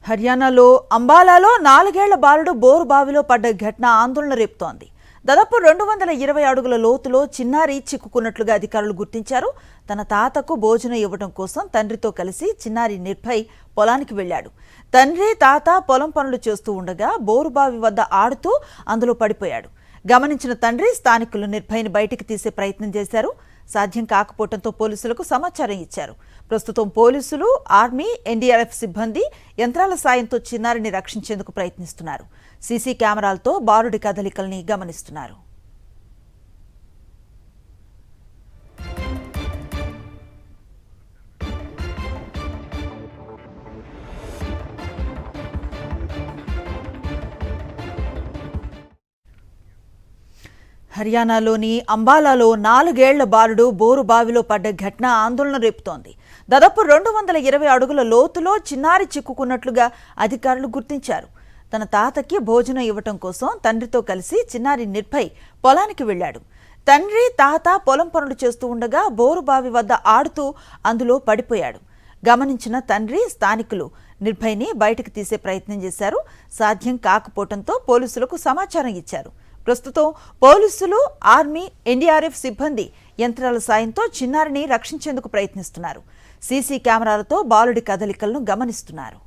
హర్యానాలో అంబాలాలో 4 ఏళ్ల బాలుడు బోరు బావిలో పడ్డ ఘటన ఆందోళన రేపుతోంది. దాదాపు 220 అడుగుల లోతులో చిన్నారి చిక్కుకున్నట్లుగా అధికారులు గుర్తించారు. తన తాతకు భోజనం ఇవ్వడం కోసం తండ్రితో కలిసి చిన్నారి నిర్భయ్ పొలానికి వెళ్లాడు. తండ్రి తాత పొలం పనులు చేస్తూ ఉండగా బోరుబావి వద్ద ఆడుతూ అందులో పడిపోయాడు. గమనించిన తండ్రి స్థానికులు నిర్భయ్ని బయటికి తీసే ప్రయత్నం చేశారు. సాధ్యం కాకపోవడంతో పోలీసులకు సమాచారం ఇచ్చారు. ప్రస్తుతం పోలీసులు, ఆర్మీ, ఎన్డీఆర్ఎఫ్ సిబ్బంది యంత్రాల సాయంతో చిన్నారిని రక్షించేందుకు ప్రయత్నిస్తున్నారు. సీసీ కెమెరాలతో బాలుడి కదలికల్ని గమనిస్తున్నారు. హర్యానాలోని అంబాలాలో 4 ఏళ్ల బాలుడు బోరు బావిలో పడ్డ ఘటన ఆందోళన రేపుతోంది. దాదాపు 220 అడుగుల లోతులో చిన్నారి చిక్కుకున్నట్లుగా అధికారులు గుర్తించారు. తన తాతకి భోజనం ఇవ్వటం కోసం తండ్రితో కలిసి చిన్నారి నిర్భయ్ పొలానికి వెళ్లాడు. తండ్రి తాత పొలం పనులు చేస్తూ ఉండగా బోరు బావి వద్ద ఆడుతూ అందులో పడిపోయాడు. గమనించిన తండ్రి స్థానికులు నిర్భయ్ని బయటకు తీసే ప్రయత్నం చేశారు. సాధ్యం కాకపోవడంతో పోలీసులకు సమాచారం ఇచ్చారు. ప్రస్తుతం పోలీసులు, ఆర్మీ, ఎన్డీఆర్ఎఫ్ సిబ్బంది యంత్రాల సాయంతో చిన్నారిని రక్షించేందుకు ప్రయత్నిస్తున్నారు. సీసీ కెమెరాలతో బాలుడి కదలికలను గమనిస్తున్నారు.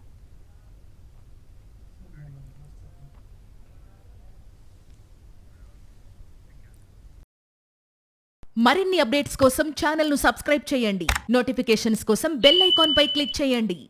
మరిన్ని అప్డేట్స్ కోసం ఛానల్ను సబ్స్క్రైబ్ చేయండి. నోటిఫికేషన్స్ కోసం బెల్ ఐకాన్ పై క్లిక్ చేయండి.